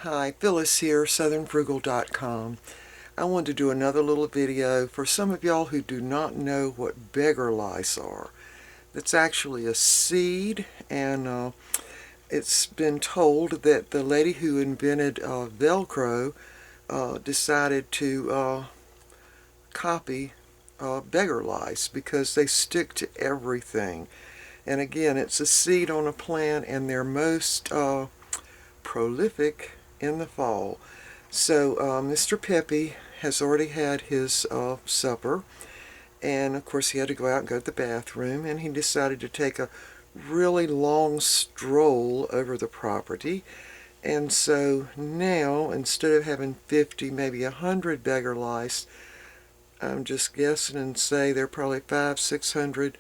Hi, Phyllis here, southernfrugal.com. I wanted to do another little video for some of y'all who do not know what beggar lice are. It's actually a seed, and it's been told that the lady who invented Velcro decided to copy beggar lice because they stick to everything. And again, it's a seed on a plant, and they're most prolific in the fall. So Mr. Peppy has already had his supper, and of course he had to go out and go to the bathroom, and he decided to take a really long stroll over the property. And so now, instead of having 50, maybe 100 beggar lice, I'm just guessing and say there are probably 500-600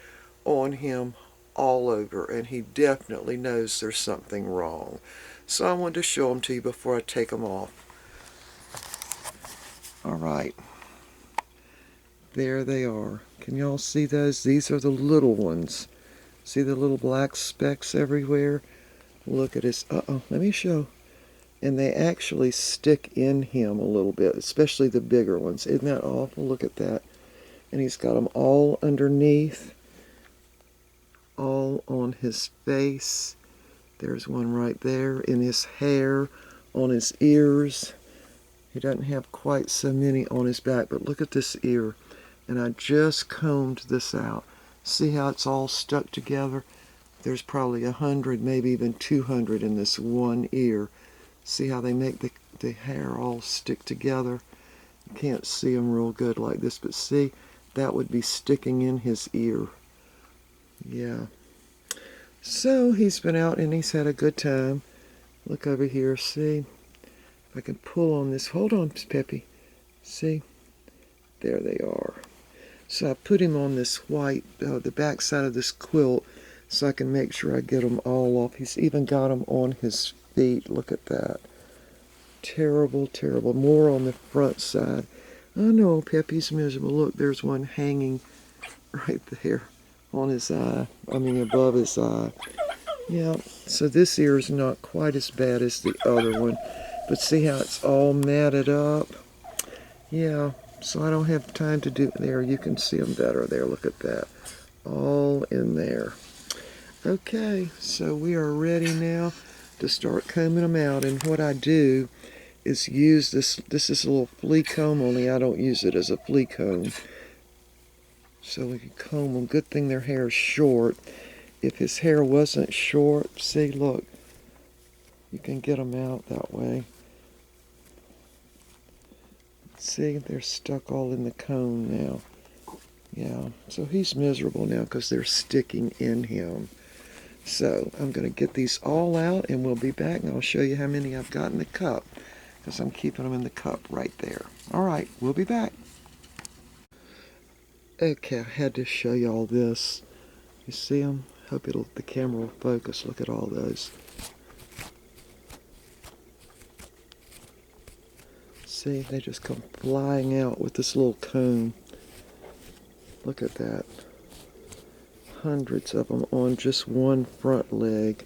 on him all over, and he definitely knows there's something wrong. So I wanted to show them to you before I take them off. Alright, there they are. Can y'all see those? These are the little ones. See the little black specks everywhere? Look at his, let me show. And they actually stick in him a little bit, especially the bigger ones. Isn't that awful? Look at that. And he's got them all underneath, all on his face. There's one right there, in his hair, on his ears. He doesn't have quite so many on his back, but look at this ear. And I just combed this out. See how it's all stuck together? There's probably 100, maybe even 200 in this one ear. See how they make the hair all stick together? You can't see them real good like this, but see, that would be sticking in his ear. Yeah. So he's been out and he's had a good time. Look over here, see? If I can pull on this. Hold on, Peppy. See? There they are. So I put him on this white, the back side of this quilt, so I can make sure I get them all off. He's even got them on his feet. Look at that. Terrible, terrible. More on the front side. I know, Peppy's miserable. Look, there's one hanging right there on his eye. I mean, above his eye. Yeah, so this ear is not quite as bad as the other one. But see how it's all matted up? Yeah, so I don't have time to do it there. You can see them better there. Look at that. All in there. Okay, so we are ready now to start combing them out. And what I do is use this. This is a little flea comb, only I don't use it as a flea comb. So we can comb them. Good thing their hair is short. If his hair wasn't short, see, look, you can get them out that way. See, they're stuck all in the comb now. Yeah, so he's miserable now because they're sticking in him. So I'm going to get these all out and we'll be back and I'll show you how many I've got in the cup because I'm keeping them in the cup right there. Alright, we'll be back. Okay, I had to show you all this. You see them? Hope the camera will focus. Look at all those. See, they just come flying out with this little comb. Look at that. Hundreds of them on just one front leg.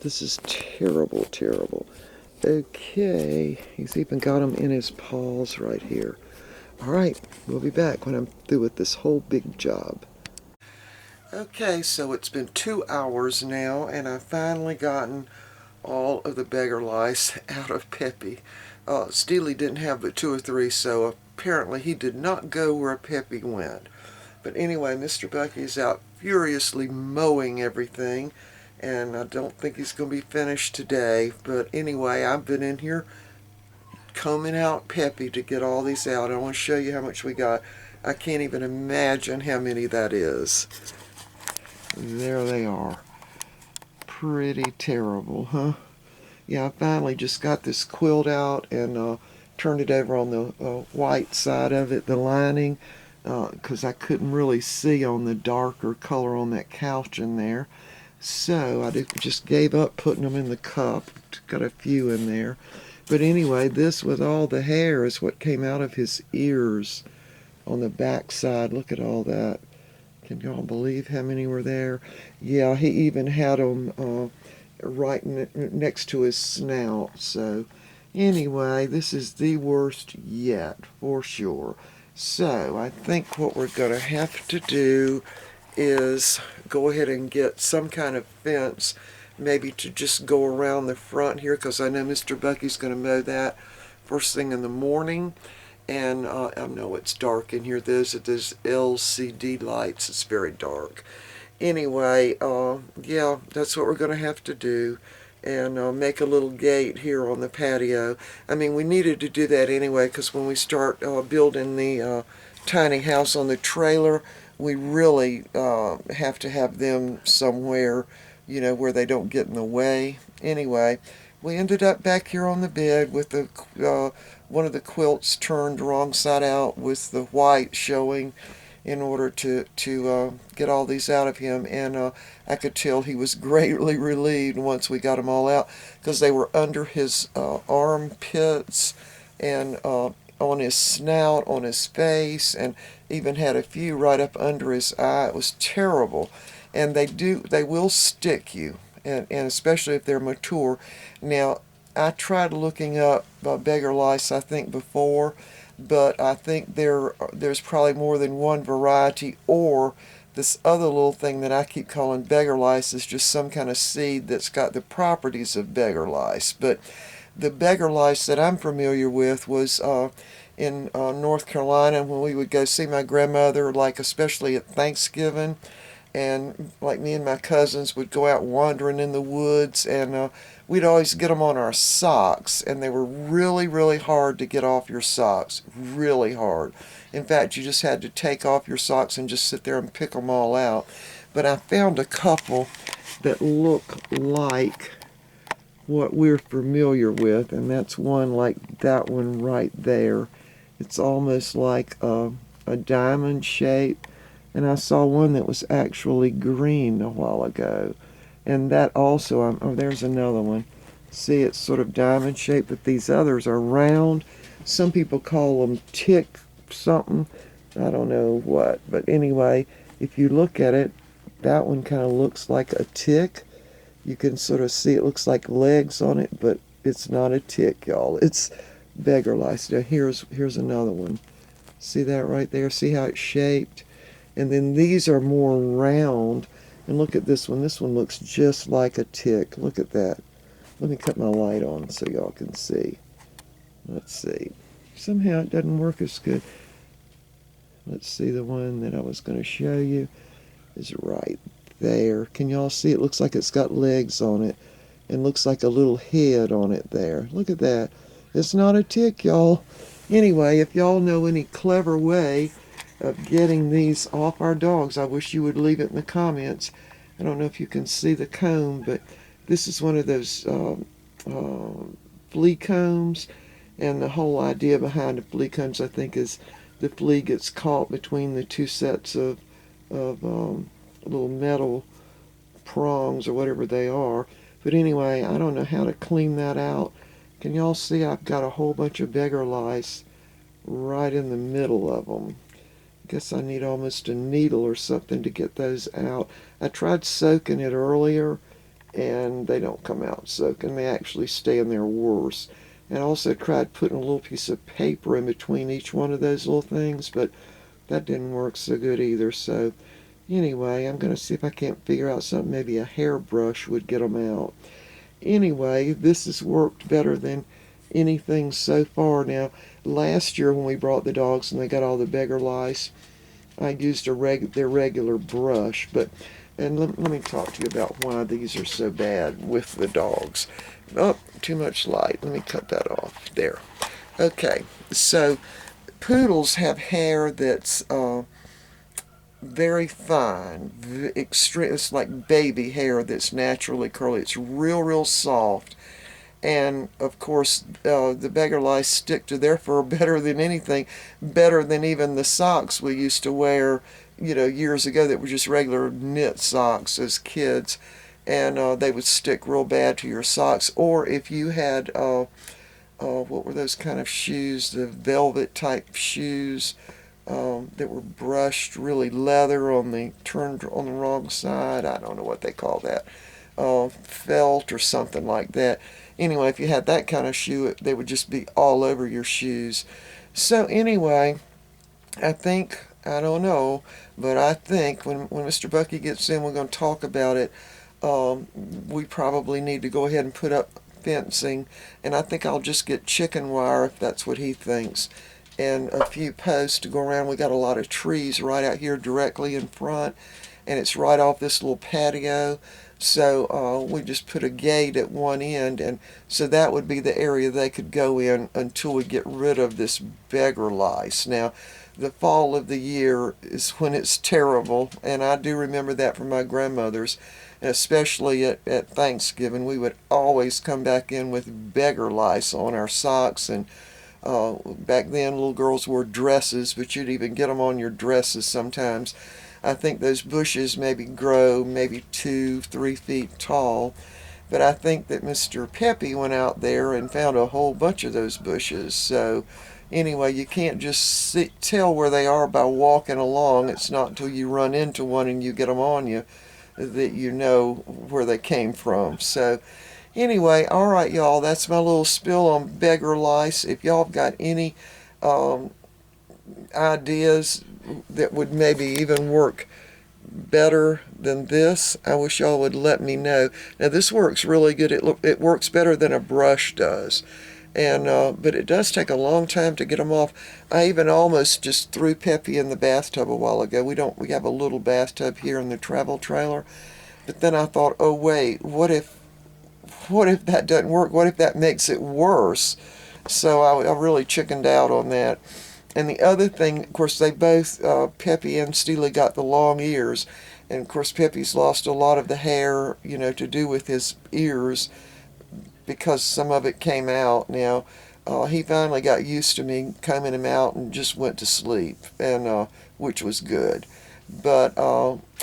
This is terrible, terrible. Okay, he's even got them in his paws right here. Alright, we'll be back when I'm through with this whole big job. Okay, so it's been 2 hours now, and I've finally gotten all of the beggar lice out of Peppy. Steely didn't have but 2 or 3, so apparently he did not go where Peppy went. But anyway, Mr. Bucky's out furiously mowing everything, and I don't think he's going to be finished today. But anyway, I've been in here combing out Peppy to get all these out. I want to show you how much we got. I can't even imagine how many that is. There they are. Pretty terrible, huh? Yeah, I finally just got this quilt out and turned it over on the white side of it, the lining, because I couldn't really see on the darker color on that couch in there. So I just gave up putting them in the cup. Got a few in there. But anyway, this with all the hair is what came out of his ears on the back side. Look at all that. Can y'all believe how many were there? Yeah, he even had them right next to his snout. So Anyway, this is the worst yet, for sure. So, I think what we're going to have to do is go ahead and get some kind of fence, maybe to just go around the front here, because I know Mr. Bucky's going to mow that first thing in the morning. And I know it's dark in here. There's LCD lights. It's very dark. Anyway, yeah, that's what we're going to have to do. And make a little gate here on the patio. I mean, we needed to do that anyway, because when we start building the tiny house on the trailer, we really have to have them somewhere, you know, where they don't get in the way. Anyway, we ended up back here on the bed with the one of the quilts turned wrong side out with the white showing, in order to get all these out of him. And I could tell he was greatly relieved once we got them all out, because they were under his armpits and on his snout, on his face, and even had a few right up under his eye. It was terrible. And they will stick you, and especially if they're mature. Now, I tried looking up beggar lice, I think, before, but I think there's probably more than one variety, or this other little thing that I keep calling beggar lice is just some kind of seed that's got the properties of beggar lice. But the beggar lice that I'm familiar with was in North Carolina, when we would go see my grandmother, like especially at Thanksgiving, and like me and my cousins would go out wandering in the woods, and we'd always get them on our socks, and they were really, really hard to get off your socks, really hard. In fact, you just had to take off your socks and just sit there and pick them all out. But I found a couple that look like what we're familiar with, and that's one like that one right there. It's almost like a diamond shape. And I saw one that was actually green a while ago. And that also, oh, there's another one. See, it's sort of diamond shaped, but these others are round. Some people call them tick something. I don't know what. But anyway, if you look at it, that one kind of looks like a tick. You can sort of see it looks like legs on it, but it's not a tick, y'all. It's beggar lice. Now, here's another one. See that right there? See how it's shaped? And then these are more round. And look at this one. This one looks just like a tick. Look at that. Let me cut my light on so y'all can see. Let's see. Somehow it doesn't work as good. Let's see, the one that I was going to show you is right there. Can y'all see? It looks like it's got legs on it, and looks like a little head on it there. Look at that. It's not a tick, y'all. Anyway, if y'all know any clever way of getting these off our dogs, I wish you would leave it in the comments. I don't know if you can see the comb, but this is one of those flea combs, and the whole idea behind the flea combs, I think, is the flea gets caught between the two sets of little metal prongs or whatever they are. But anyway, I don't know how to clean that out. Can y'all see I've got a whole bunch of beggar lice right in the middle of them? Guess I need almost a needle or something to get those out. I tried soaking it earlier, and they don't come out soaking. They actually stay in there worse. And I also tried putting a little piece of paper in between each one of those little things, but that didn't work so good either. So anyway, I'm going to see if I can't figure out something. Maybe a hairbrush would get them out. Anyway, this has worked better than anything so far. Now, last year when we brought the dogs and they got all the beggar lice, I used their regular brush. And let me talk to you about why these are so bad with the dogs. Oh, too much light. Let me cut that off. There. Okay, so poodles have hair that's very fine, extreme. It's like baby hair that's naturally curly. It's real, real soft. And of course, the beggar lice stick to their fur better than anything, better than even the socks we used to wear, you know, years ago, that were just regular knit socks as kids. And they would stick real bad to your socks. Or if you had, what were those kind of shoes, the velvet type shoes that were brushed really leather turned on the wrong side. I don't know what they call that. felt or something like that. Anyway, if you had that kind of shoe, they would just be all over your shoes. So anyway, I think, I don't know, but I think when Mr. Bucky gets in, we're going to talk about it. We probably need to go ahead and put up fencing, and I think I'll just get chicken wire if that's what he thinks, and a few posts to go around. We got a lot of trees right out here directly in front, and it's right off this little patio. So we just put a gate at one end, and so that would be the area they could go in until we get rid of this beggar lice. Now, the fall of the year is when it's terrible, and I do remember that from my grandmother's, and especially at Thanksgiving. We would always come back in with beggar lice on our socks, and back then little girls wore dresses, but you'd even get them on your dresses sometimes. I think those bushes maybe grow maybe 2-3 feet tall, but I think that Mr. Peppy went out there and found a whole bunch of those bushes. So anyway, you can't just tell where they are by walking along. It's not until you run into one and you get them on you that you know where they came from. So anyway, all right, y'all, that's my little spill on beggar lice. If y'all have got any ideas that would maybe even work better than this, I wish y'all would let me know. Now, this works really good. It works better than a brush does. And but it does take a long time to get them off. I even almost just threw Peppy in the bathtub a while ago. We have a little bathtub here in the travel trailer. But then I thought, oh wait, what if that doesn't work? What if that makes it worse? So I really chickened out on that. And the other thing, of course, they both, Peppy and Steely, got the long ears. And, of course, Peppy's lost a lot of the hair, to do with his ears because some of it came out. Now, he finally got used to me combing him out and just went to sleep, and which was good. But,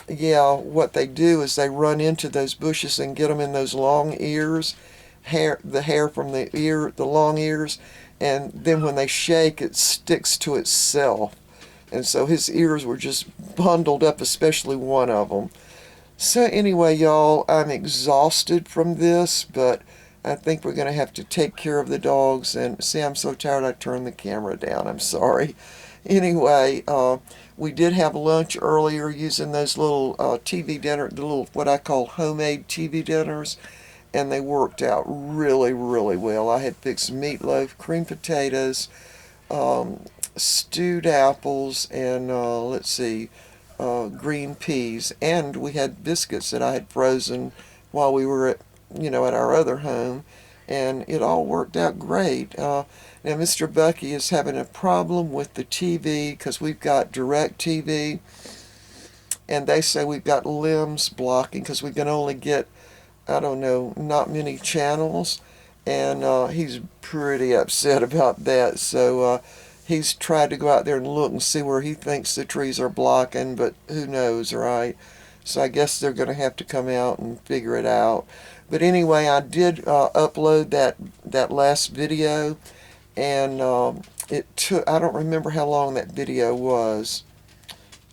yeah, what they do is they run into those bushes and get them in those long ears, the hair from the long ears, and then when they shake, it sticks to itself. And so his ears were just bundled up, especially one of them. So anyway, y'all, I'm exhausted from this, but I think we're going to have to take care of the dogs. And see, I'm so tired I turned the camera down. I'm sorry. Anyway, we did have lunch earlier using those little TV dinner, the little what I call homemade TV dinners. And they worked out really, really well. I had fixed meatloaf, cream potatoes, stewed apples, and green peas. And we had biscuits that I had frozen while we were at our other home, and it all worked out great. Now Mr. Bucky is having a problem with the TV because we've got direct TV, and they say we've got limbs blocking because we can only get, I don't know, not many channels, and he's pretty upset about that. So he's tried to go out there and look and see where he thinks the trees are blocking, but who knows, right? So I guess they're going to have to come out and figure it out. But anyway, I did upload that last video, and it took, I don't remember how long that video was.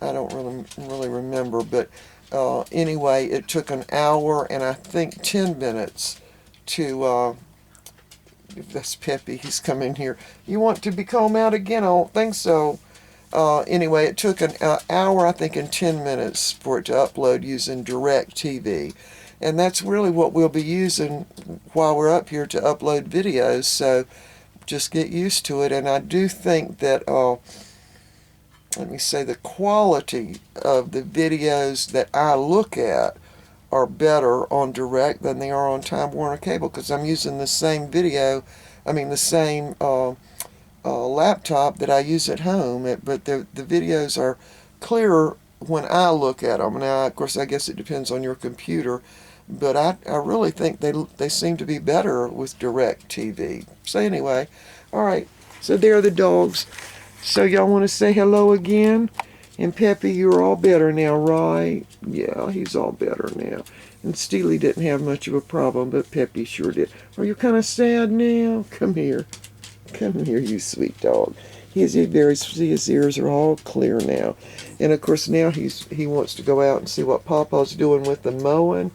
I don't really remember, but anyway, it took an hour and I think 10 minutes to, if that's Peppy, he's coming here. You want to be combed out again? I don't think so. Anyway, it took an hour, I think, and 10 minutes for it to upload using direct TV. And that's really what we'll be using while we're up here to upload videos. So just get used to it. And I do think that, let me say, the quality of the videos that I look at are better on direct than they are on Time Warner Cable, because I'm using the same the same laptop that I use at home, but the videos are clearer when I look at them. Now, of course, I guess it depends on your computer, but I really think they seem to be better with direct TV. So anyway, all right, so there are the dogs. So y'all want to say hello again? And Peppy, you're all better now, right? Yeah, he's all better now. And Steely didn't have much of a problem, but Peppy sure did. Are you kind of sad now? Come here. Come here, you sweet dog. His ears are all clear now. And of course now he wants to go out and see what Papa's doing with the mowing.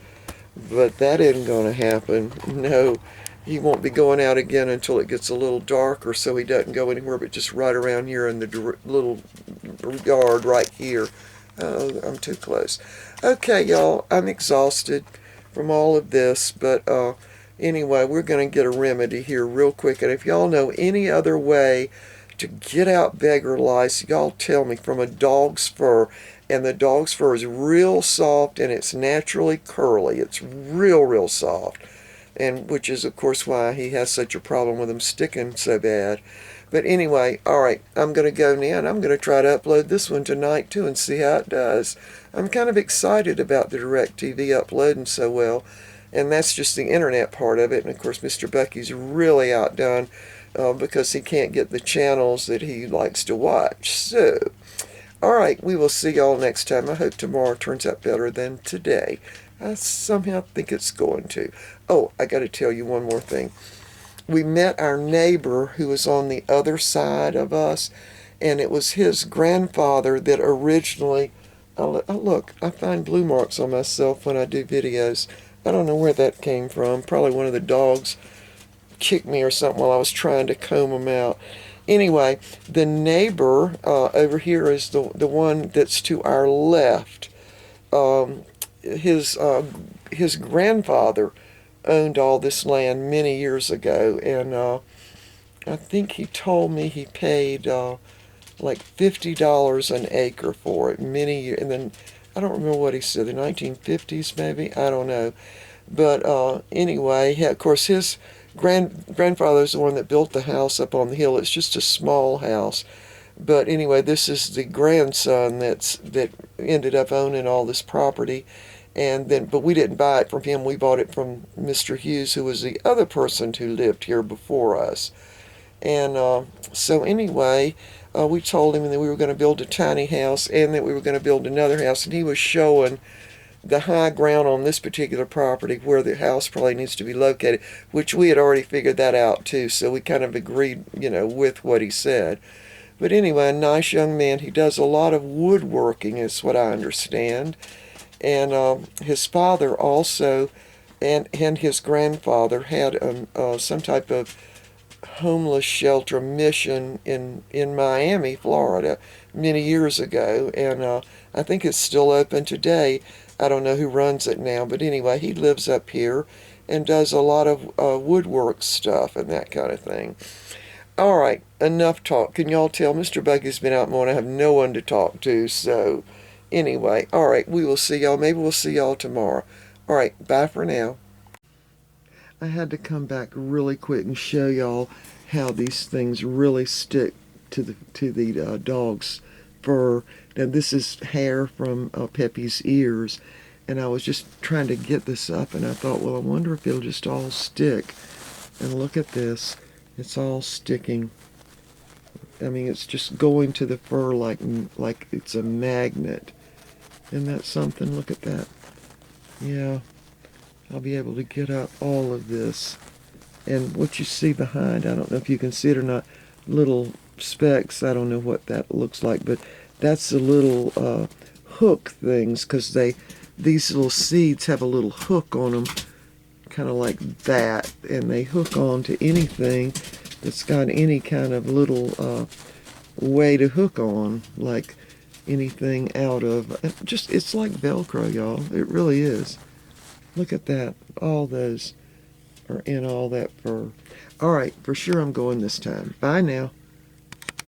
But that isn't going to happen. No, he won't be going out again until it gets a little darker, so he doesn't go anywhere but just right around here in the little yard right here. Oh, I'm too close. Okay, y'all, I'm exhausted from all of this, but anyway, we're going to get a remedy here real quick. And if y'all know any other way to get out beggar lice, y'all tell me, from a dog's fur. And the dog's fur is real soft and it's naturally curly. It's real soft. And which is, of course, why he has such a problem with them sticking so bad. But anyway, all right, I'm going to go now, and I'm going to try to upload this one tonight, too, and see how it does. I'm kind of excited about the DirecTV uploading so well, and that's just the internet part of it. And, of course, Mr. Bucky's really outdone because he can't get the channels that he likes to watch. So, all right, we will see y'all next time. I hope tomorrow turns out better than today. I somehow think it's going to. Oh, I got to tell you one more thing. We met our neighbor who was on the other side of us, and it was his grandfather that originally, look, I find blue marks on myself when I do videos. I don't know where that came from. Probably one of the dogs kicked me or something while I was trying to comb them out. Anyway, the neighbor over here is the one that's to our left. His grandfather owned all this land many years ago, and I think he told me he paid like $50 an acre for it many years. And then I don't remember what he said, the 1950s maybe, I don't know. But anyway, of course, his grandfather's the one that built the house up on the hill. It's just a small house. But anyway, this is the grandson that ended up owning all this property. And then, but we didn't buy it from him. We bought it from Mr. Hughes, who was the other person who lived here before us. And so anyway, we told him that we were going to build a tiny house and that we were going to build another house. And he was showing the high ground on this particular property where the house probably needs to be located, which we had already figured that out too. So we kind of agreed, with what he said. But anyway, a nice young man. He does a lot of woodworking, is what I understand. And his father also, and his grandfather had some type of homeless shelter mission in Miami, Florida, many years ago. And I think it's still open today. I don't know who runs it now, but anyway, he lives up here and does a lot of woodwork stuff and that kind of thing. All right, enough talk. Can y'all tell Mr. Bucky's been out more and I have no one to talk to, so anyway, all right, we will see y'all. Maybe we'll see y'all tomorrow. All right, bye for now. I had to come back really quick and show y'all how these things really stick to the dog's fur. Now this is hair from Peppy's ears, and I was just trying to get this up, and I thought, well, I wonder if it'll just all stick. And look at this. It's all sticking. I mean, it's just going to the fur like it's a magnet. Isn't that something? Look at that. Yeah, I'll be able to get up all of this. And what you see behind, I don't know if you can see it or not, little specks. I don't know what that looks like, but that's the little hook things, because these little seeds have a little hook on them, kind of like that, and they hook on to anything that's got any kind of little way to hook on, like anything out of, it's like Velcro, y'all. It really is. Look at that. All those are in all that fur. All right, for sure I'm going this time. Bye now.